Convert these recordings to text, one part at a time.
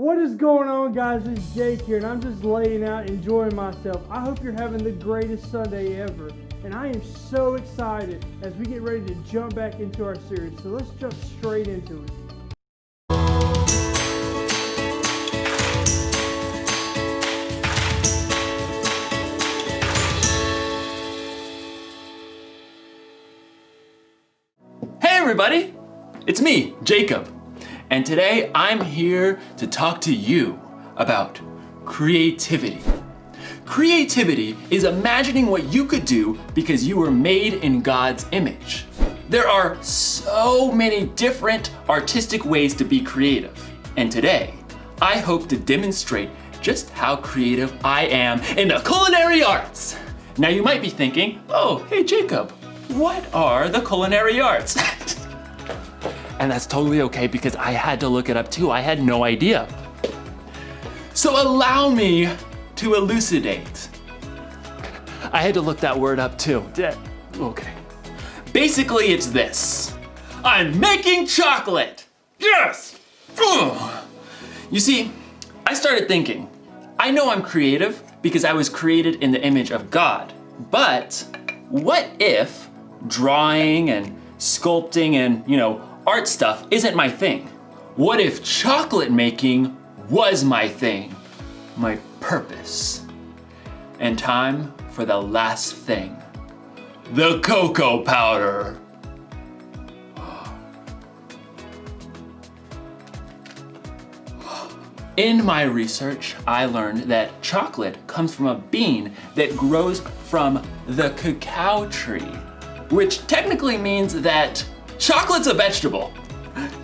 What is going on, guys? It's Jake here, and I'm just laying out, enjoying myself. I hope you're having the greatest Sunday ever, and I am so excited as we get ready to jump back into our series. So let's jump straight into it. Hey everybody, it's me, Jacob, and today I'm here to talk to you about creativity. Creativity is imagining what you could do because you were made in God's image. There are so many different artistic ways to be creative, and today I hope to demonstrate just how creative I am in the culinary arts. Now you might be thinking, oh, hey Jacob, what are the culinary arts? And that's totally okay because I had to look it up too. I had no idea. So allow me to elucidate. I had to look that word up too. Okay. Basically, it's this. I'm making chocolate. Yes! Ugh. You see, I started thinking, I know I'm creative because I was created in the image of God, but what if drawing and sculpting and, art stuff isn't my thing? What if chocolate making was my thing, my purpose? And time for the last thing, the cocoa powder. In my research, I learned that chocolate comes from a bean that grows from the cacao tree, which technically means that chocolate's a vegetable.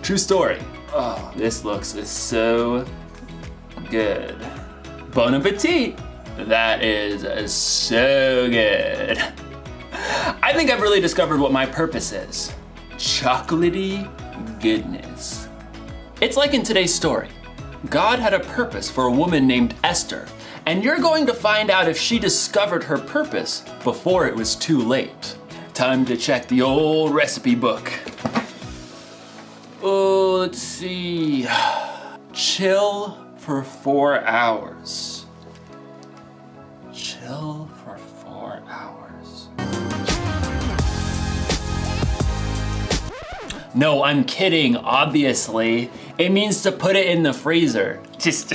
True story. Oh, this looks so good. Bon appetit. That is so good. I think I've really discovered what my purpose is. Chocolatey goodness. It's like in today's story. God had a purpose for a woman named Esther, and you're going to find out if she discovered her purpose before it was too late. Time to check the old recipe book. Oh, let's see. Chill for 4 hours. Chill for 4 hours. No, I'm kidding, obviously. It means to put it in the freezer. Just,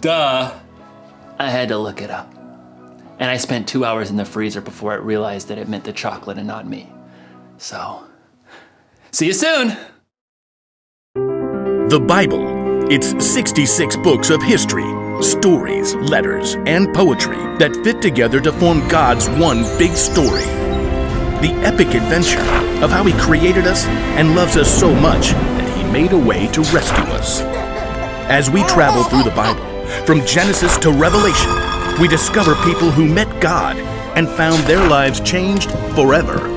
duh. I had to look it up. And I spent 2 hours in the freezer before I realized that it meant the chocolate and not me. So, see you soon. The Bible. It's 66 books of history, stories, letters, and poetry that fit together to form God's one big story. The epic adventure of how He created us and loves us so much that He made a way to rescue us. As we travel through the Bible, from Genesis to Revelation, we discover people who met God and found their lives changed forever.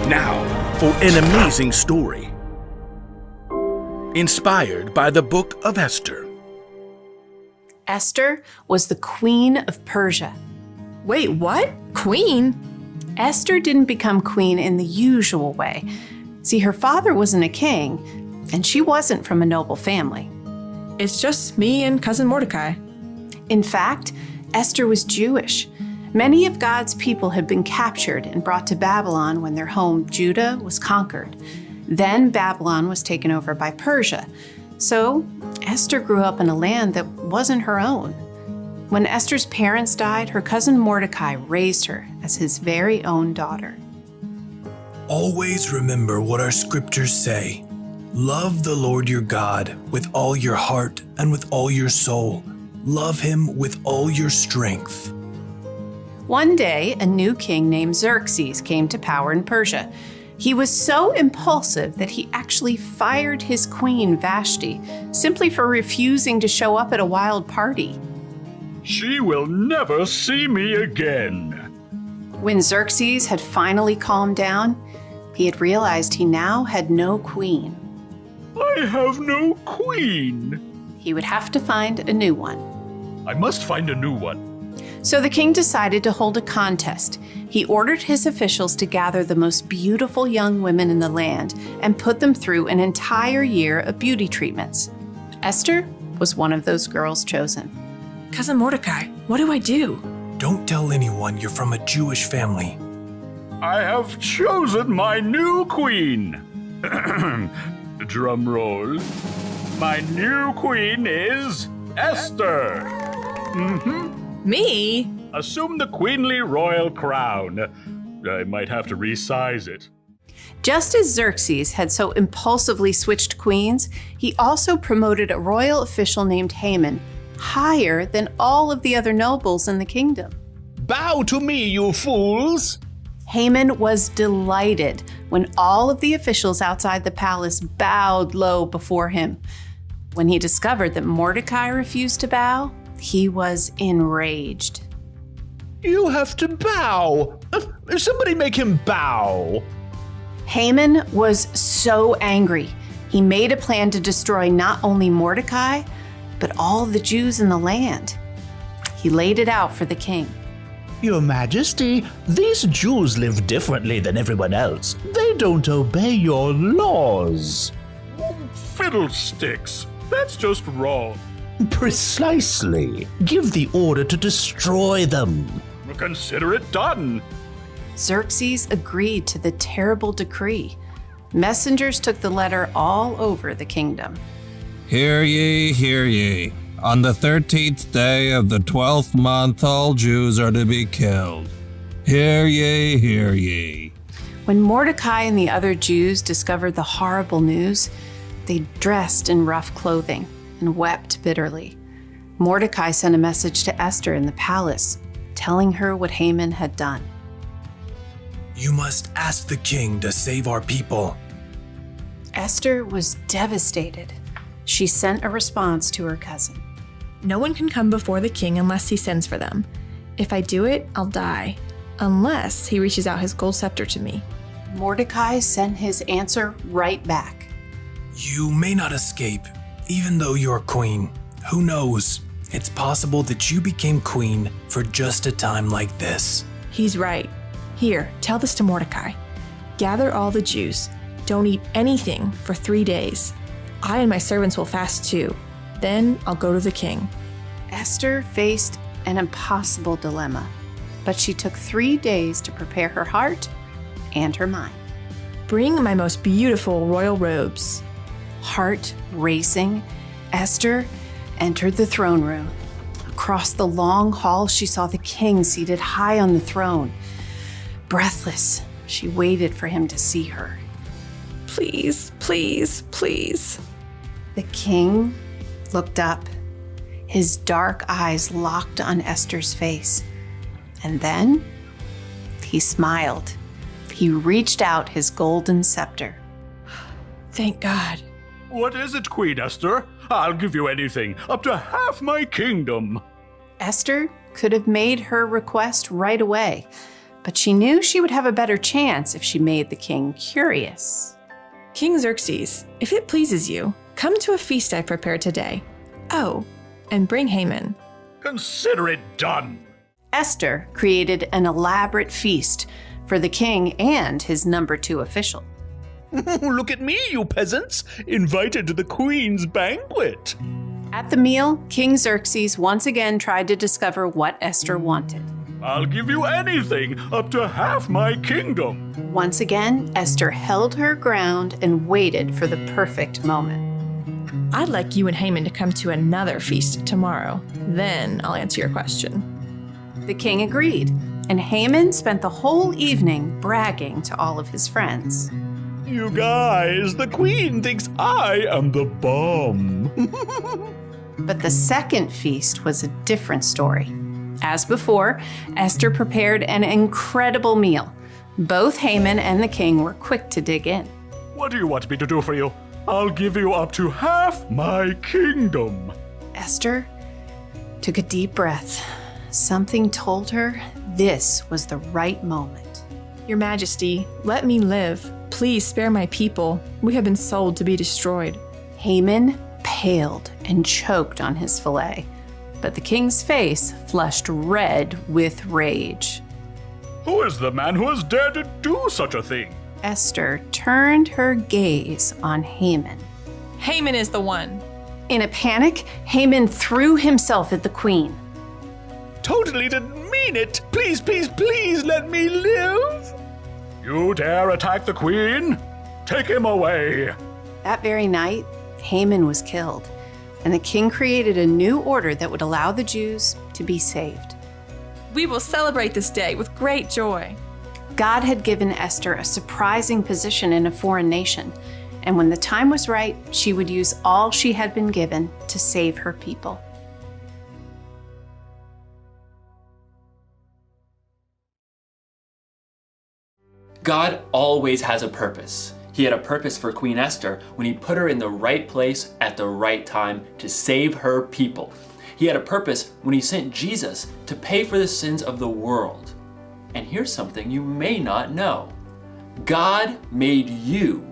Now, for an amazing story. Inspired by the Book of Esther. Esther was the queen of Persia. Wait, what? Queen? Esther didn't become queen in the usual way. See, her father wasn't a king, and she wasn't from a noble family. It's just me and cousin Mordecai. In fact, Esther was Jewish. Many of God's people had been captured and brought to Babylon when their home, Judah, was conquered. Then Babylon was taken over by Persia. So Esther grew up in a land that wasn't her own. When Esther's parents died, her cousin Mordecai raised her as his very own daughter. Always remember what our scriptures say. Love the Lord your God with all your heart and with all your soul. Love Him with all your strength. One day, a new king named Xerxes came to power in Persia. He was so impulsive that he actually fired his queen Vashti simply for refusing to show up at a wild party. She will never see me again. When Xerxes had finally calmed down, he had realized he now had no queen. I have no queen. He would have to find a new one. I must find a new one. So the king decided to hold a contest. He ordered his officials to gather the most beautiful young women in the land and put them through an entire year of beauty treatments. Esther was one of those girls chosen. Cousin Mordecai, what do I do? Don't tell anyone you're from a Jewish family. I have chosen my new queen. Drum roll. My new queen is Esther. Me? Assume the queenly royal crown. I might have to resize it. Just as Xerxes had so impulsively switched queens, he also promoted a royal official named Haman higher than all of the other nobles in the kingdom. Bow to me, you fools! Haman was delighted when all of the officials outside the palace bowed low before him. When he discovered that Mordecai refused to bow, he was enraged. You have to bow! Somebody make him bow! Haman was so angry. He made a plan to destroy not only Mordecai, but all the Jews in the land. He laid it out for the king. Your Majesty, these Jews live differently than everyone else. They don't obey your laws. Fiddlesticks. That's just wrong. Precisely. Give the order to destroy them. Consider it done. Xerxes agreed to the terrible decree. Messengers took the letter all over the kingdom. Hear ye, hear ye. On the 13th day of the 12th month, all Jews are to be killed. Hear ye, hear ye. When Mordecai and the other Jews discovered the horrible news, they dressed in rough clothing and wept bitterly. Mordecai sent a message to Esther in the palace, telling her what Haman had done. You must ask the king to save our people. Esther was devastated. She sent a response to her cousin. No one can come before the king unless he sends for them. If I do it, I'll die, unless he reaches out his gold scepter to me. Mordecai sent his answer right back. You may not escape, even though you're queen. Who knows? It's possible that you became queen for just a time like this. He's right. Here, tell this to Mordecai. Gather all the Jews. Don't eat anything for 3 days. I and my servants will fast too. Then I'll go to the king. Esther faced an impossible dilemma, but she took 3 days to prepare her heart and her mind. Bring my most beautiful royal robes. Heart racing, Esther entered the throne room. Across the long hall, she saw the king seated high on the throne. Breathless, she waited for him to see her. Please, please, please. The king looked up, his dark eyes locked on Esther's face. And then he smiled. He reached out his golden scepter. Thank God. What is it, Queen Esther? I'll give you anything, up to half my kingdom. Esther could have made her request right away, but she knew she would have a better chance if she made the king curious. King Xerxes, if it pleases you, come to a feast I prepared today. Oh, and bring Haman. Consider it done. Esther created an elaborate feast for the king and his number 2 official. Look at me, you peasants, invited to the queen's banquet. At the meal, King Xerxes once again tried to discover what Esther wanted. I'll give you anything, up to half my kingdom. Once again, Esther held her ground and waited for the perfect moment. I'd like you and Haman to come to another feast tomorrow. Then I'll answer your question. The king agreed, and Haman spent the whole evening bragging to all of his friends. You guys, the queen thinks I am the bomb. But the second feast was a different story. As before, Esther prepared an incredible meal. Both Haman and the king were quick to dig in. What do you want me to do for you? I'll give you up to half my kingdom. Esther took a deep breath. Something told her this was the right moment. Your Majesty, let me live. Please spare my people. We have been sold to be destroyed. Haman paled and choked on his fillet, but the king's face flushed red with rage. Who is the man who has dared to do such a thing? Esther turned her gaze on Haman. Haman is the one. In a panic, Haman threw himself at the queen. Totally didn't mean it. Please, please, please let me live. You dare attack the queen? Take him away. That very night, Haman was killed, and the king created a new order that would allow the Jews to be saved. We will celebrate this day with great joy. God had given Esther a surprising position in a foreign nation, and when the time was right, she would use all she had been given to save her people. God always has a purpose. He had a purpose for Queen Esther when he put her in the right place at the right time to save her people. He had a purpose when he sent Jesus to pay for the sins of the world. And here's something you may not know. God made you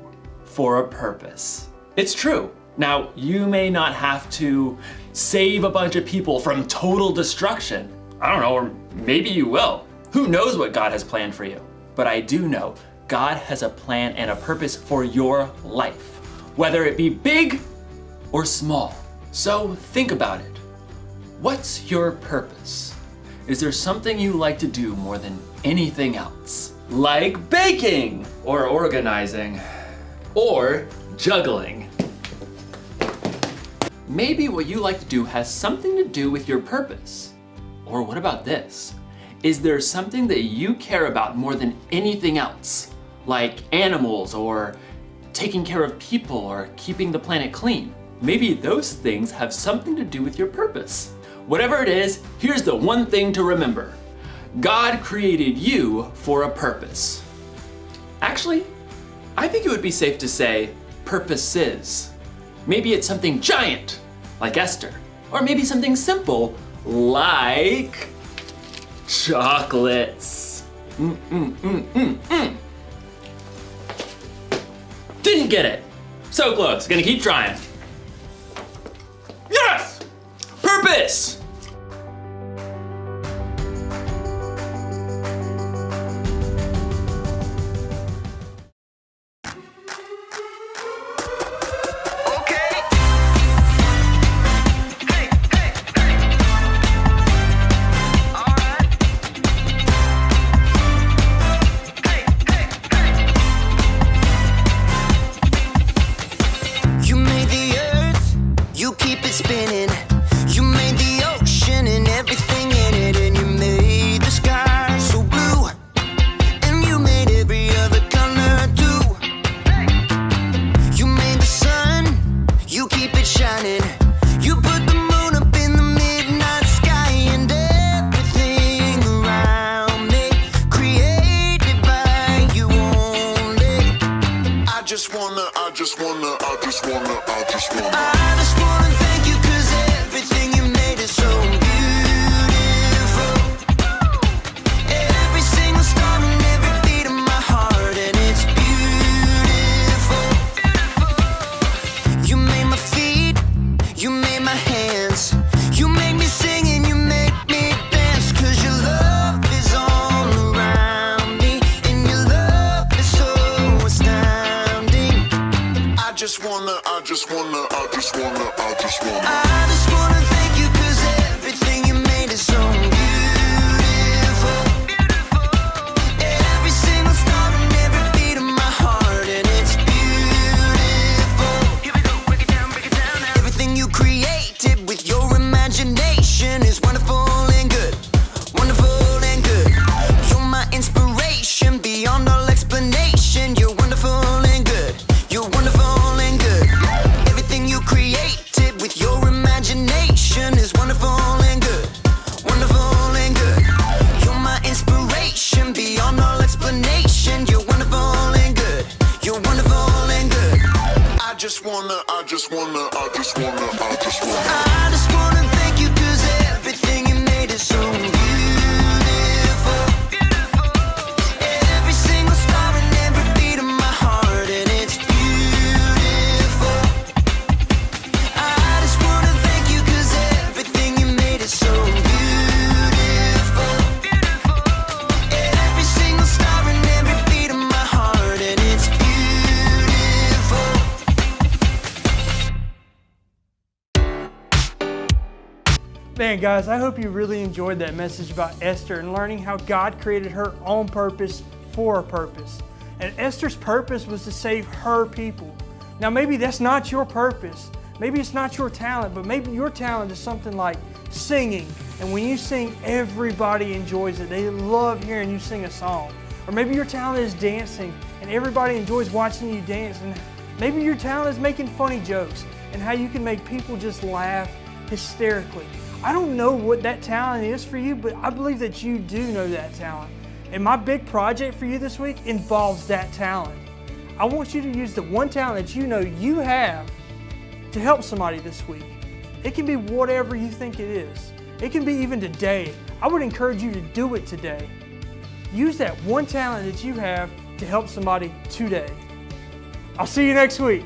for a purpose. It's true. Now, you may not have to save a bunch of people from total destruction. I don't know, or maybe you will. Who knows what God has planned for you? But I do know God has a plan and a purpose for your life, whether it be big or small. So think about it. What's your purpose? Is there something you like to do more than anything else? Like baking, or organizing, or juggling. Maybe what you like to do has something to do with your purpose. Or what about this? Is there something that you care about more than anything else? Like animals, or taking care of people, or keeping the planet clean? Maybe those things have something to do with your purpose. Whatever it is, here's the one thing to remember. God created you for a purpose. Actually, I think it would be safe to say purposes. Maybe it's something giant, like Esther, or maybe something simple, like chocolates. Didn't get it. So close, gonna keep trying. Yes! Purpose! Man, guys, I hope you really enjoyed that message about Esther and learning how God created her on purpose for a purpose. And Esther's purpose was to save her people. Now, maybe that's not your purpose. Maybe it's not your talent, but maybe your talent is something like singing. And when you sing, everybody enjoys it. They love hearing you sing a song. Or maybe your talent is dancing, and everybody enjoys watching you dance. And maybe your talent is making funny jokes and how you can make people just laugh hysterically. I don't know what that talent is for you, but I believe that you do know that talent. And my big project for you this week involves that talent. I want you to use the one talent that you know you have to help somebody this week. It can be whatever you think it is. It can be even today. I would encourage you to do it today. Use that one talent that you have to help somebody today. I'll see you next week.